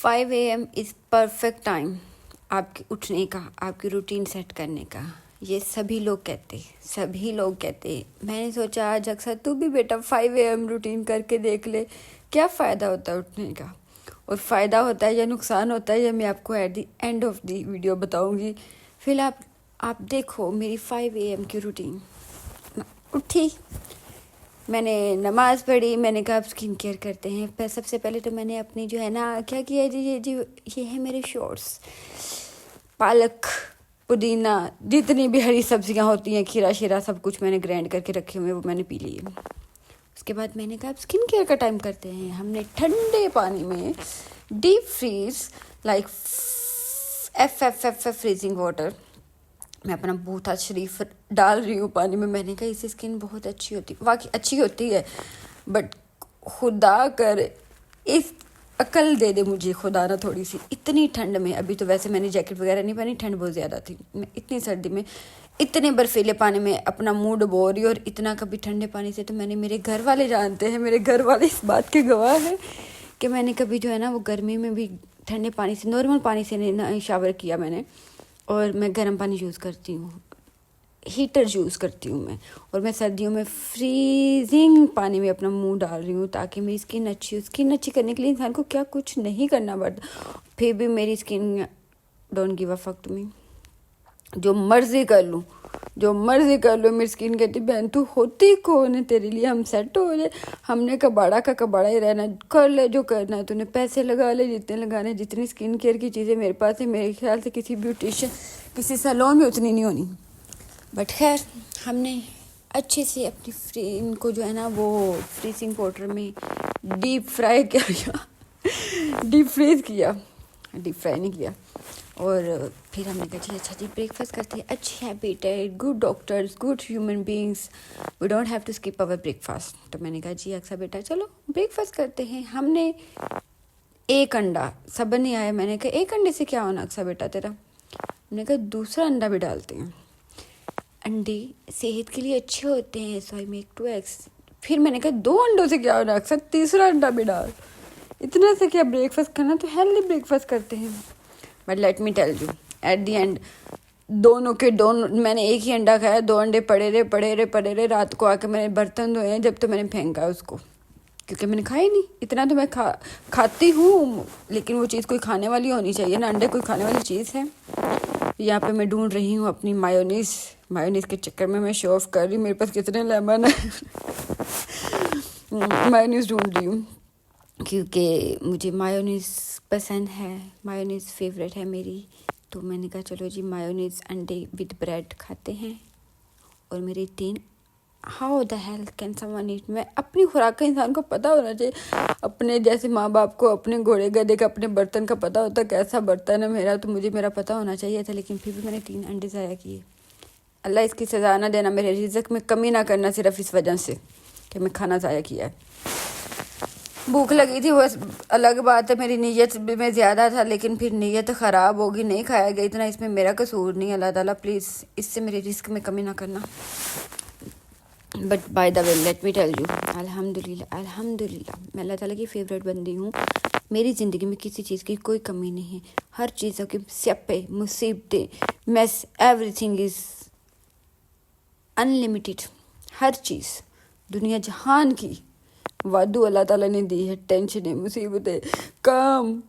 5 AM is perfect time आपके उठने का, आपकी रूटीन सेट करने का। ये सभी लोग कहते। मैंने सोचा आज अक्सर तू भी बेटा 5 AM रूटीन करके देख ले, क्या फ़ायदा होता है उठने का, और फ़ायदा होता है या नुकसान होता है, या मैं आपको at the end of the video बताऊंगी। फिलहाल आप देखो मेरी 5 AM की रूटीन। उठी, मैंने नमाज़ पढ़ी, मैंने कहा अब स्किन केयर करते हैं। पर सबसे पहले तो मैंने अपनी जो है ना क्या किया जी, ये है मेरे शॉर्ट्स। पालक, पुदीना, जितनी भी हरी सब्जियां होती हैं, खीरा शीरा सब कुछ मैंने ग्राइंड करके रखे हुए, वो मैंने पी लिए। उसके बाद मैंने कहा अब स्किन केयर का टाइम करते हैं। हमने ठंडे पानी में deep freeze like F freezing water, मैं अपना बूथा शरीफ डाल रही हूँ पानी में। मैंने कहा इससे स्किन बहुत अच्छी होती है, वाकई अच्छी होती है, बट खुदा कर इस अकल दे दे मुझे खुदा ना थोड़ी सी। इतनी ठंड में, अभी तो वैसे मैंने जैकेट वगैरह नहीं पहनी, ठंड बहुत ज़्यादा थी, मैं इतनी सर्दी में इतने बर्फीले पानी में अपना मुंह डुबो रही, और इतना कभी ठंडे पानी से तो मैंने, मेरे घर वाले जानते हैं, मेरे घर वाले इस बात के गवाह हैं कि मैंने कभी जो है ना वो गर्मी में भी ठंडे पानी से, नॉर्मल पानी से नहीं शावर किया मैंने। और मैं गर्म पानी यूज़ करती हूँ, हीटर यूज़ करती हूँ मैं। और मैं सर्दियों में फ्रीजिंग पानी में अपना मुंह डाल रही हूँ ताकि मेरी स्किन अच्छी हो। स्किन अच्छी करने के लिए इंसान को क्या कुछ नहीं करना पड़ता, फिर भी मेरी skin don't give a fuck to me. जो मर्जी कर लूँ, मेरी स्किन कहती बहन तू होती कौन है, तेरे लिए हम सेट हो जाए। हमने कबाड़ा का कबाड़ा ही रहना, कर ले जो करना है, तूने पैसे लगा ले जितने लगाने। जितनी स्किन केयर की चीज़ें मेरे पास है, मेरे ख्याल से किसी ब्यूटिशियन, किसी सैलून में उतनी नहीं होनी। बट खैर, हमने अच्छे से अपनी स्किन को जो है ना वो फ्रीजिंग वाटर में डीप फ्राई किया, डीप फ्राई नहीं किया। और फिर हमने कहा जी अच्छा जी ब्रेकफास्ट करते हैं। अच्छी हैबिट है, good doctors, good human beings, we don't have to skip our breakfast. तो मैंने कहा जी अक्सर बेटा चलो ब्रेकफास्ट करते हैं। हमने एक अंडा, सब नहीं आया, मैंने कहा एक अंडे से क्या होना अक्सर बेटा तेरा। मैंने कहा दूसरा अंडा भी डालते हैं, अंडे सेहत के लिए अच्छे होते हैं, सो आई मेक 2 eggs। फिर मैंने कहा 2 अंडों से क्या होना अक्सर, तीसरा अंडा भी डाल। इतना से क्या ब्रेकफास्ट करना, तो हेल्दी ब्रेकफास्ट करते हैं। But let me tell you, at the end दोनों मैंने एक ही अंडा खाया, 2 अंडे पड़े रहे। रात को आके मैंने बर्तन धोए हैं, जब तो मैंने फेंका उसको, क्योंकि मैंने खाया ही नहीं। इतना तो मैं खाती हूँ, लेकिन वो चीज़ कोई खाने वाली होनी चाहिए ना, अंडे कोई खाने वाली चीज़ है। यहाँ पे मैं ढूंढ रही हूँ अपनी मायोनीज के चक्कर में मैं शो ऑफ कर रही हूँ मेरे पास कितने लेमन है। मायोनीज ढूंढ रही हूँ क्योंकि मुझे मायोनीज पसंद है, मायोनीज फेवरेट है मेरी। तो मैंने कहा चलो जी मायोनीज अंडे विद ब्रेड खाते हैं। और मेरी 3 how the hell can someone eat. मैं अपनी खुराक का इंसान को पता होना चाहिए, अपने जैसे माँ बाप को अपने घोड़े गधे का अपने बर्तन का पता होता कैसा बर्तन है मेरा, तो मुझे मेरा पता होना चाहिए था। लेकिन फिर भी मैंने 3 अंडे ज़ाया किए। अल्लाह इसकी सज़ा ना देना, मेरे रिज़्क़ में कमी ना करना सिर्फ इस वजह से कि मैं खाना ज़ाया किया है। भूख लगी थी, बस अलग बात है, मेरी नीयत में ज़्यादा था, लेकिन फिर नीयत ख़राब होगी, नहीं खाया गया इतना, इसमें मेरा कसूर नहीं। अल्लाह ताला प्लीज़ इससे मेरे रिस्क में कमी ना करना। But by the way let me tell you, अल्हम्दुलिल्लाह मैं अल्लाह ताला की फ़ेवरेट बंदी हूँ। मेरी ज़िंदगी में किसी चीज़ की कोई कमी नहीं है। हर चीज़ों की स्यापे, मुसीबतें, मैस, एवरीथिंग इज़ अनलिमिटेड। हर चीज़ दुनिया जहान की वादू अल्लाह ताला ने दी है। टेंशन, मुसीबतें, काम,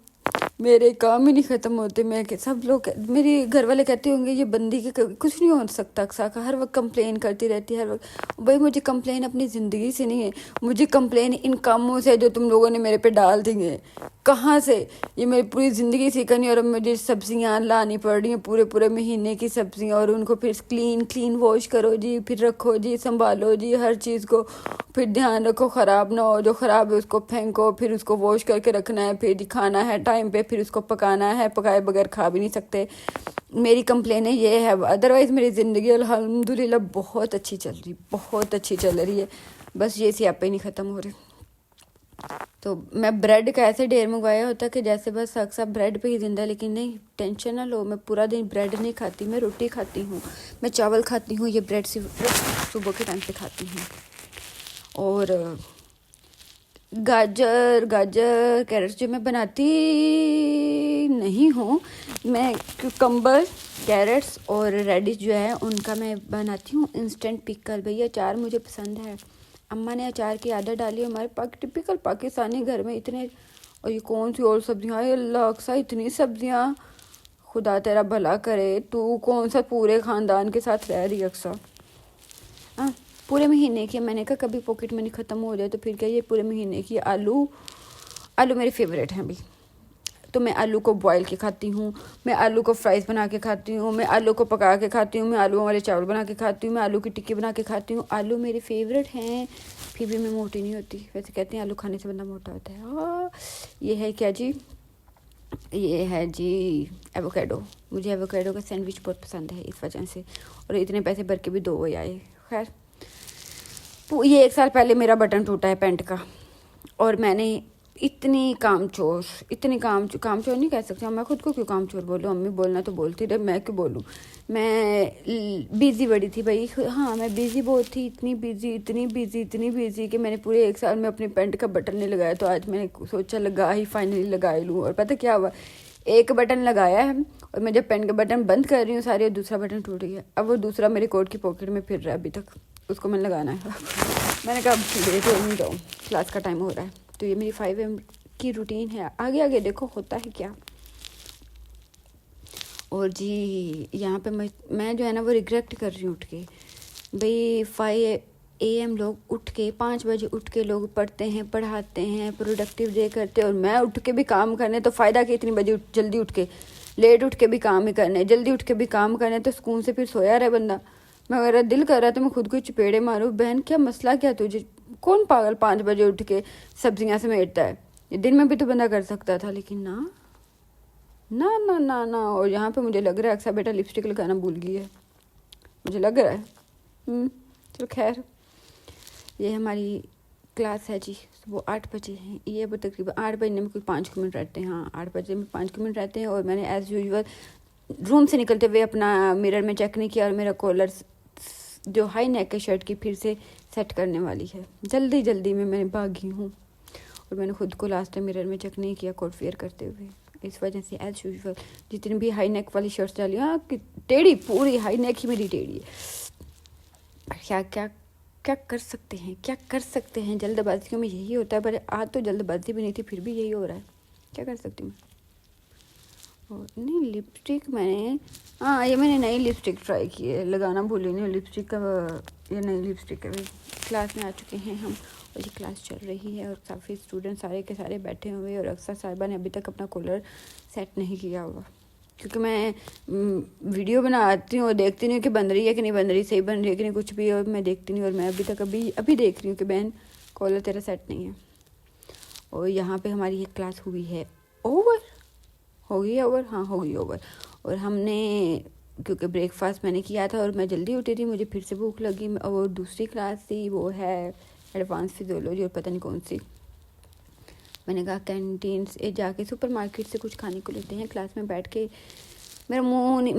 मेरे काम ही नहीं ख़त्म होते। मैं कि सब लोग, मेरे घर वाले कहते होंगे ये बंदी के कुछ नहीं हो सकता, अक्सर हर वक्त कंप्लेन करती रहती है हर वक्त। भाई मुझे कंप्लेन अपनी ज़िंदगी से नहीं है, मुझे कंप्लेन इन कामों से जो तुम लोगों ने मेरे पे डाल दी है। कहाँ से, ये मेरी पूरी ज़िंदगी सीखनी, और अब मुझे सब्जियाँ लानी पड़ रही हैं, पूरे महीने की सब्जियाँ, और उनको फिर क्लीन वॉश करो जी, फिर रखो जी, संभालो जी हर चीज़ को, फिर ध्यान रखो ख़राब ना हो, जो ख़राब है उसको फेंको, फिर उसको वॉश करके रखना है, फिर खाना है टाइम पे, फिर उसको पकाना है, पकाए बगैर खा भी नहीं सकते। मेरी कंप्लेन है ये है, अदरवाइज़ मेरी ज़िंदगी अल्हम्दुलिल्लाह बहुत अच्छी चल रही है। बस ये स्यापे नहीं ख़त्म हो रहे। तो मैं ब्रेड का ऐसे ढेर मंगवाया होता कि जैसे बस अक्सर ब्रेड पे ही जिंदा, लेकिन नहीं, टेंशन ना लो, मैं पूरा दिन ब्रेड नहीं खाती, मैं रोटी खाती हूँ, मैं चावल खाती हूँ, ये ब्रेड सिर्फ सुबह के टाइम पे खाती हूँ। और गाजर गाजर कैरेट्स जो मैं बनाती नहीं हूँ, मैं क्यूकम्बर, कैरेट्स और रेडिश जो है उनका मैं बनाती हूँ इंस्टेंट पिकल। भैया अचार मुझे पसंद है, अम्मा ने अचार की आदत डाली हमारे टिपिकल पाकिस्तानी घर में इतने। और ये कौन सी और सब्जियाँ, ये अल्लाह अक्सा इतनी सब्जियाँ, खुदा तेरा भला करे। तू कौन सा पूरे ख़ानदान के साथ रह रही अक्सा? हाँ, पूरे महीने की। मैंने कहा कभी पॉकेट मनी ख़त्म हो जाए तो फिर क्या, ये पूरे महीने की। आलू आलू मेरे फेवरेट हैं अभी, तो मैं आलू को बॉयल के खाती हूँ, मैं आलू को फ्राइज़ बना के खाती हूँ, मैं आलू को पका के खाती हूँ, मैं आलू वाले चावल बना के खाती हूँ, मैं आलू की टिक्की बना के खाती हूँ। आलू मेरे फेवरेट हैं, फिर भी मैं मोटी नहीं होती। वैसे कहते हैं आलू खाने से बंदा मोटा होता है। हाँ, ये है क्या जी, ये है जी एवोकेडो। मुझे एवोकेडो का सैंडविच बहुत पसंद है इस वजह से, और इतने पैसे भर के भी 2 ही आए। खैर, ये 1 साल पहले मेरा बटन टूटा है पैंट का, और मैंने इतनी कामचोर कामचोर नहीं कह सकती, मैं खुद को क्यों कामचोर बोलूँ, अम्मी बोलना तो बोलती रहे, मैं क्यों बोलूँ। मैं बिज़ी बड़ी थी भाई, हाँ मैं बिज़ी बहुत थी, इतनी बिज़ी कि मैंने पूरे 1 साल में अपनी पैंट का बटन नहीं लगाया। तो आज मैंने सोचा लगा ही, फाइनली लगा ही लूँ। और पता क्या हुआ, एक बटन लगाया है और मैं जब पेन का बटन बंद कर रही हूँ सारे, और दूसरा बटन टूट गया। अब वो दूसरा मेरे कोट की पॉकेट में फिर रहा है अभी तक, उसको मैंने लगाना है। मैंने कहा लेट हो नहीं जाऊँ, क्लास का टाइम हो रहा है। तो ये मेरी 5 AM की रूटीन है। आगे आगे देखो होता है क्या। और जी यहाँ पे मैं जो है ना वो रिग्रेट कर रही हूँ उठ के। भाई 5 AM लोग उठ के 5 बजे उठ के लोग पढ़ते हैं, पढ़ाते हैं, प्रोडक्टिव डे करते हैं, और मैं उठ के भी काम करने, तो फ़ायदा कि इतनी बजे जल्दी उठ के, लेट उठ के भी काम ही करने, जल्दी उठ के भी काम करने, तो सुकून से फिर सोया रहे बंदा। मैं अगर दिल कर रहा तो मैं खुद को चपेड़े मारूँ, बहन क्या मसला क्या तुझे, कौन पागल 5 बजे उठ के सब्जियाँ समेटता है। ये दिन में भी तो बंदा कर सकता था, लेकिन ना ना ना ना ना। और यहाँ पे मुझे लग रहा है अक्सर बेटा लिपस्टिक लगाना भूल गई है, मुझे लग रहा है। चलो खैर, ये हमारी क्लास है जी, सुबह 8 बजे है। ये अब तकरीबन 8 बजने में कोई 5 मिनट रहते हैं। हाँ, 8 बजे में 5 मिनट रहते हैं। और मैंने एज़ यूजुअल रूम से निकलते हुए अपना मिरर में चेक नहीं किया, और मेरा कॉलर जो हाई नेक है शर्ट की फिर से सेट करने वाली है। जल्दी में मैं भागी हूँ, और मैंने खुद को लास्ट टाइम मिरर में चेक नहीं किया कोट वेयर करते हुए। इस वजह से एज यूजुअल जितनी भी हाई नेक वाली शर्ट्स डाली, हाँ टेढ़ी, पूरी हाई नेक ही मेरी टेढ़ी है। क्या क्या क्या कर सकते हैं जल्दबाजियों में यही होता है। पर आज तो जल्दबाजी भी नहीं थी, फिर भी यही हो रहा है, क्या कर सकती हूँ। और नहीं लिपस्टिक मैंने, हाँ ये मैंने नई लिपस्टिक ट्राई की है, लगाना भूली नहीं लिपस्टिक का। ये नई लिपस्टिक है। क्लास में आ चुके हैं हम, और ये क्लास चल रही है, और काफ़ी स्टूडेंट सारे के सारे बैठे हुए, और अक्सर साहिबा ने अभी तक अपना कॉलर सेट नहीं किया हुआ, क्योंकि मैं वीडियो बनाती हूँ और देखती नहीं हूँ कि बन रही है कि नहीं बन रही, सही बन रही है कि नहीं, कुछ भी, और मैं देखती नहीं। और मैं अभी तक अभी देख रही हूँ कि बहन कॉलर तेरा सेट नहीं है। और यहाँ पे हमारी एक क्लास हुई है ओवर, हो गई ओवर, हाँ हो गई ओवर। और हमने, क्योंकि ब्रेकफास्ट मैंने किया था और मैं जल्दी उठी थी, मुझे फिर से भूख लगी। और दूसरी क्लास थी, वो है एडवांस फिजियोलॉजी, और पता नहीं कौन सी। मैंने कहा कैंटीन से जाके, सुपर मार्केट से कुछ खाने को लेते हैं। क्लास में बैठ के मैं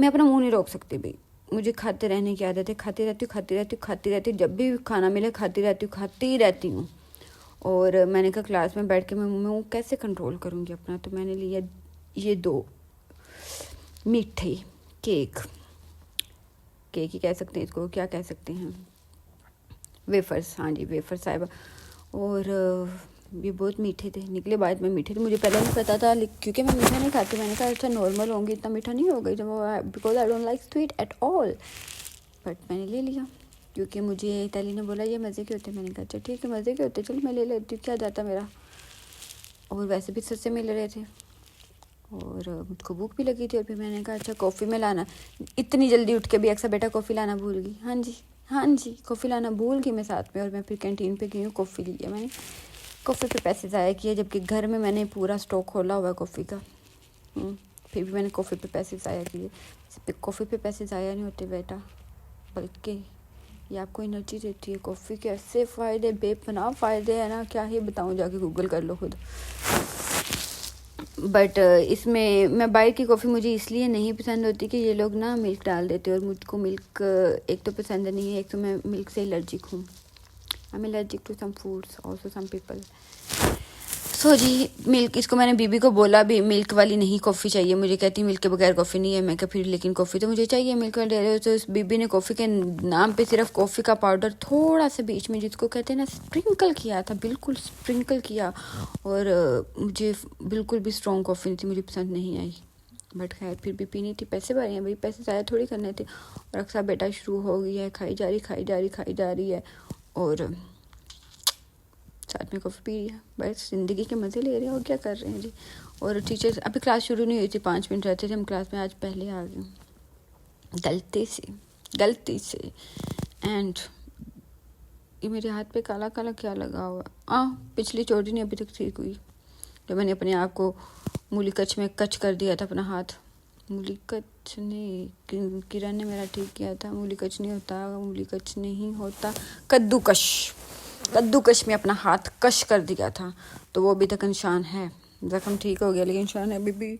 अपना मुंह नहीं रोक सकती भाई, मुझे खाते रहने की आदत है। खाती रहती हूँ, जब भी खाना मिले खाती रहती हूँ। और मैंने कहा क्लास में बैठ के मैं मुँह कैसे कंट्रोल करूँगी अपना, तो मैंने लिया ये 2 मीठे केक ही कह सकते हैं इसको, क्या कह सकते हैं, वेफर्स, हाँ जी वेफर्स साहिबा। और ये बहुत मीठे थे, निकले बाद में मीठे थे। मुझे पहले नहीं पता था, क्योंकि मैं मीठा नहीं खाती। मैंने कहा अच्छा नॉर्मल होंगी, इतना मीठा नहीं होगा, because I don't like sweet at all. But मैंने ले लिया, क्योंकि मुझे तैली ने बोला ये मज़े के होते। मैंने कहा अच्छा ठीक है मज़े के होते, चलो मैं ले लेती हूँ, क्या जाता मेरा। और वैसे भी सस्ते मिल रहे थे, और मुझको भूख भी लगी थी। और फिर मैंने कहा अच्छा कॉफ़ी में लाना, इतनी जल्दी उठ के भी अक्सर बेटा कॉफ़ी लाना भूल गई। हाँ जी कॉफ़ी लाना भूल गई मैं साथ में। और मैं फिर कैंटीन पे गई हूँ, कॉफ़ी लिया मैंने। कॉफ़ी पे पैसे ज़ाया किए, जबकि घर में मैंने पूरा स्टॉक खोला हुआ है कॉफ़ी का। फिर भी मैंने कॉफ़ी पे पैसे ज़ाया किए। कॉफ़ी पे पैसे ज़ाया नहीं होते बेटा, बल्कि ये आपको एनर्जी देती है। कॉफ़ी के ऐसे फ़ायदे, बेपनाह फ़ायदे हैं ना, क्या ही बताऊँ, जाके गूगल कर लो खुद। बट इसमें मैं बाहर की कॉफ़ी मुझे इसलिए नहीं पसंद होती कि ये लोग ना मिल्क डाल देते, और मुझको मिल्क एक तो पसंद नहीं है, एक तो मैं मिल्क से एलर्जिक हूँ। I am allergic to some foods also some people. So जी मिल्क, इसको मैंने बीबी को बोला भी मिल्क वाली नहीं कॉफ़ी चाहिए मुझे, कहती मिल्क के बगैर कॉफ़ी नहीं है। मैं कहा फिर लेकिन कॉफ़ी तो मुझे चाहिए मिल्क वाली। तो इस बीबी ने कॉफ़ी के नाम पे सिर्फ कॉफ़ी का पाउडर थोड़ा सा बीच में जिसको कहते हैं ना स्प्रिंकल किया था, बिल्कुल स्प्रिंकल किया। और मुझे बिल्कुल भी स्ट्रॉन्ग कॉफ़ी नहीं थी, मुझे पसंद नहीं आई। बट खैर फिर भी पीनी थी, पैसे भरे हैं भाई, पैसे ज़्यादा थोड़ी करने थे। और अक्सर बेटा शुरू हो गई है, खाई जा रही है और साथ में कॉफ़ी पी रही है, बस ज़िंदगी के मज़े ले रहे हैं और क्या कर रहे हैं जी। और टीचर्स अभी क्लास शुरू नहीं हुई थी, 5 मिनट रहते थे हम क्लास में, आज पहले आ गए गलती से। एंड ये मेरे हाथ पे काला काला क्या लगा हुआ, पिछली चोटी नहीं अभी तक ठीक हुई। जब मैंने अपने आप को मूली कच में कच कर दिया था अपना हाथ, मूली कच नहीं, किरण ने मेरा ठीक किया था। मूली कच नहीं होता, कद्दूकश में अपना हाथ कश कर दिया था, तो वो अभी तक निशान है। जख्म ठीक हो गया लेकिन निशान है अभी भी।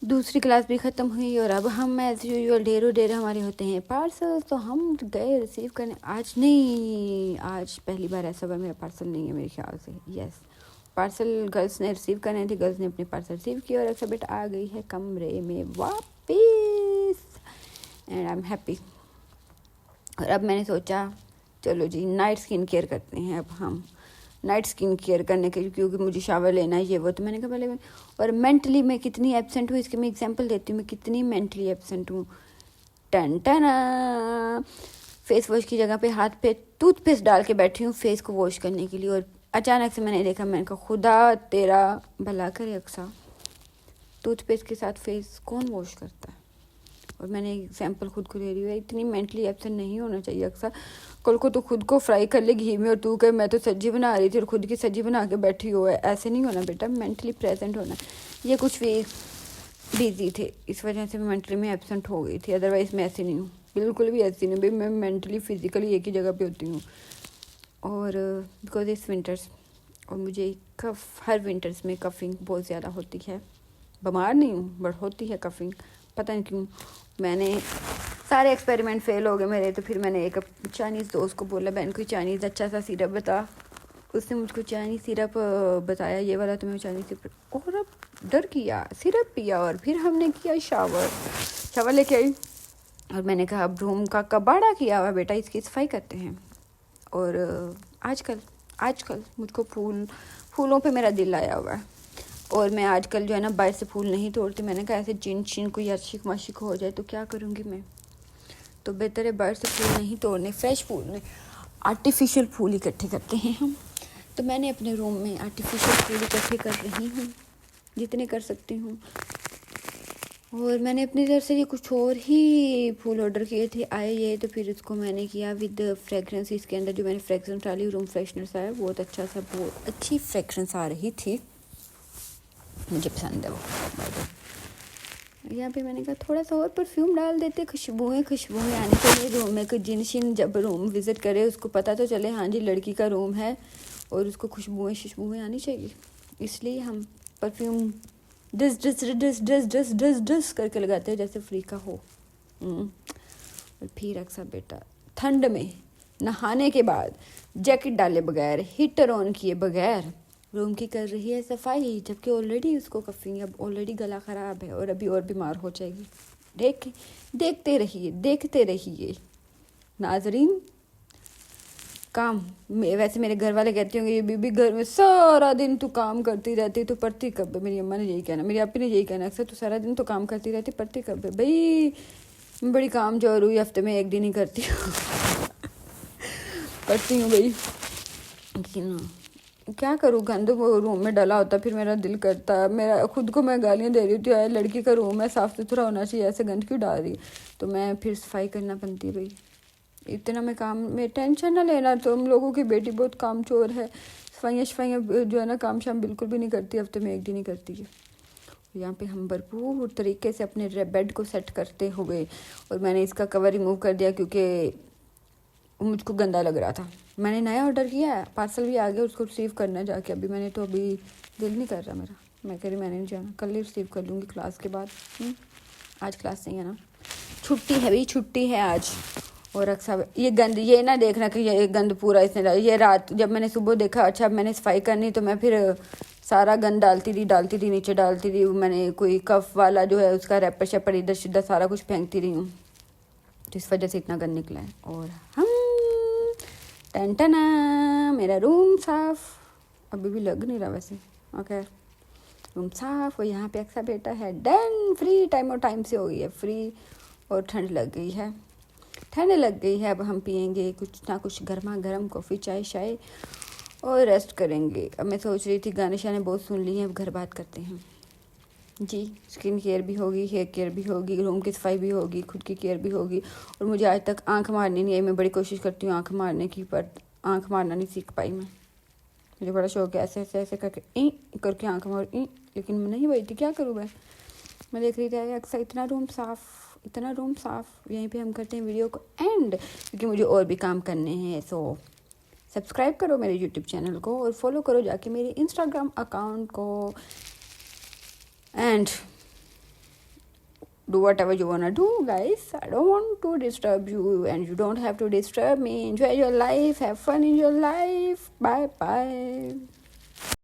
दूसरी क्लास भी ख़त्म हुई और अब हम एज यूजुअल ढेर हमारे होते हैं पार्सल। तो हम गए रिसीव करने। आज पहली बार ऐसा हुआ मेरा पार्सल नहीं है मेरे ख्याल से। यस, पार्सल गर्ल्स ने रिसीव करने थे, गर्ल्स ने अपने पार्सल रिसीव किया और एक्सबिट आ गई है कमरे में वापस। And I am happy. और अब मैंने सोचा चलो जी नाइट स्किन केयर करते हैं। अब हम नाइट स्किन केयर करने के, क्योंकि मुझे शावर लेना है ये वो, तो मैंने कहा पहले और मेंटली मैं कितनी एब्सेंट हूँ इसके मैं एग्जांपल देती हूँ। मैं कितनी मेंटली एब्सेंट हूँ। टन फेस वॉश की जगह पे हाथ पे टूथपेस्ट डाल के बैठी हूँ फेस को वॉश करने के लिए, और अचानक से मैंने देखा, मैंने कहा खुदा तेरा भला करे अक्सा, टूथपेस्ट के साथ फेस कौन वॉश करता है। और मैंने एग्जाम्पल खुद को ले रही हूँ, इतनी मेंटली एब्सेंट नहीं होना चाहिए। अक्सर कल को तो खुद को फ्राई कर ले घी में और तू कहे मैं तो सब्जी बना रही थी और खुद की सब्जी बना के बैठी हुआ है। ऐसे नहीं होना बेटा, मेंटली प्रेजेंट होना। ये कुछ वीक बिजी थे इस वजह से मैं मेंटली में एब्सेंट हो गई थी, अदरवाइज़ मैं ऐसी नहीं हूँ, बिल्कुल भी ऐसी नहीं भाई। मैं मेंटली फिजिकली एक ही जगह पे होती हूँ। और बिकॉज इट्स विंटर्स और मुझे हर विंटर्स में कफिंग बहुत ज़्यादा होती है। बीमार नहीं हूँ बट होती है कफिंग, पता नहीं क्यों। मैंने सारे एक्सपेरिमेंट फेल हो गए मेरे, तो फिर मैंने एक चाइनीज़ दोस्त को बोला बहन कोई चाइनीज़ अच्छा सा सिरप बता। उसने मुझको चाइनीज़ सिरप बताया ये वाला, तो मैं चाइनीज़ सिरप और अब डर किया, सिरप पिया और फिर हमने किया शावर लेके आई और मैंने कहा अब रूम का कबाड़ा किया हुआ बेटा, इसकी सफाई करते हैं। और आजकल मुझको फूलों पे मेरा दिल आया हुआ है और मैं आजकल जो है ना बाहर से फूल नहीं तोड़ती। मैंने कहा ऐसे जिन कोई आशिक माशिक हो जाए तो क्या करूँगी मैं, तो बेहतर है बाहर से फूल नहीं तोड़ने, फ्रेश फूल नहीं, आर्टिफिशियल फूल इकट्ठे करते हैं हम। तो मैंने अपने रूम में आर्टिफिशियल फूल इकट्ठे कर रही हूँ जितने कर सकती हूँ। और मैंने अपनी तरफ से ये कुछ और ही फूल ऑर्डर किए थे, आए ये, तो फिर उसको मैंने किया विद फ्रेगरेंस। इसके अंदर जो मैंने फ्रेगरेंस डाली रूम फ्रेशनर सा है, बहुत अच्छा सा, बहुत अच्छी फ्रेगरेंस आ रही थी, मुझे पसंद है वो। यहाँ पे मैंने कहा थोड़ा सा और परफ्यूम डाल देते, खुशबुएं आने चाहिए रूम में। कोई जिन जब रूम विज़िट करे उसको पता तो चले हाँ जी लड़की का रूम है और उसको खुशबुएं आनी चाहिए। इसलिए हम परफ्यूम डस करके लगाते हैं जैसे फ्री का हो। और फिर अक्सर बेटा ठंड में नहाने के बाद जैकेट डाले बगैर, हीटर ऑन किए बगैर रूम की कर रही है सफाई, जबकि ऑलरेडी उसको कफिंग, अब ऑलरेडी गला ख़राब है और अभी और बीमार हो जाएगी। देखते रहिए नाजरीन। काम वैसे मेरे घर वाले कहते होंगे ये बीबी घर में सारा दिन तू काम करती रहती, तो पढ़ती कब है। मेरी अम्मा ने यही कहना, मेरी आपी ने यही कहना अक्सर, तू सारा दिन तो काम करती रहती, पढ़ती कब है। भाई मैं बड़ी काम जोर हुई, हफ्ते में 1 दिन ही करती हूँ पढ़ती हूँ भाई, लेकिन क्या करूँ, गंद रूम में डला होता, फिर मेरा दिल करता है, मेरा खुद को मैं गालियाँ दे रही होती है, लड़की का रूम है साफ़ सुथरा होना चाहिए, ऐसे गंद क्यों डाल रही। तो मैं फिर सफाई करना बनती भाई, इतना मैं काम में टेंशन ना लेना। तो हम लोगों की बेटी बहुत काम चोर है, सफाइयाँ जो है ना काम शाम बिल्कुल भी नहीं करती, हफ्ते में 1 दिन ही करती है। यहाँ पे हम भरपूर तरीके से अपने बेड को सेट करते हुए, और मैंने इसका कवर रिमूव कर दिया क्योंकि मुझको गंदा लग रहा था। मैंने नया ऑर्डर किया है, पार्सल भी आ गया, उसको रिसीव करना जाके। अभी दिल नहीं कर रहा मेरा, मैं कह रही मैंने नहीं जाना, कल ही रिसीव कर लूँगी क्लास के बाद। आज क्लास नहीं है ना, छुट्टी है भाई, छुट्टी है आज। और अक्सर ये गंद, ये ना देखना कि ये गंद पूरा इसने डाला। ये रात जब मैंने सुबह देखा अच्छा अब मैंने सफाई करनी, तो मैं फिर सारा गंद डालती थी नीचे डालती थी। मैंने कोई कफ वाला जो है उसका रैपर शैपर इधर सीधा सारा कुछ फेंकती रही हूँ, तो इस वजह से इतना गंद निकला है। और हम टन मेरा रूम साफ, अभी भी लग नहीं रहा वैसे, ओके रूम साफ। और यहाँ पे अक्सर बेटा है डन, फ्री टाइम और टाइम से हो गई है फ्री। और ठंड लग गई है, ठंड लग गई है। अब हम पियेंगे कुछ ना कुछ गर्मा गर्म कॉफ़ी चाय शाय और रेस्ट करेंगे। अब मैं सोच रही थी गाने शाने बहुत सुन लिए हैं, अब घर बात करते हैं जी। स्किन केयर भी होगी, हेयर केयर भी होगी, रूम की सफाई भी होगी, खुद की केयर भी होगी। और मुझे आज तक आंख मारनी नहीं आई। मैं बड़ी कोशिश करती हूँ आंख मारने की, पर आंख मारना नहीं सीख पाई मैं। मुझे बड़ा शौक है ऐसे ऐसे ऐसे करके ई करके आंख मार ई, लेकिन मैं नहीं बैठी, क्या करूँ मैं देख रही थी अक्सर इतना रूम साफ। यहीं पे हम करते हैं वीडियो को एंड, क्योंकि मुझे और भी काम करने हैं। सो सब्सक्राइब करो मेरे यूट्यूब चैनल को और फॉलो करो जाके मेरे इंस्टाग्राम अकाउंट को, and do whatever you wanna do, guys. I don't want to disturb you and you don't have to disturb me. Enjoy your life, have fun in your life. Bye bye.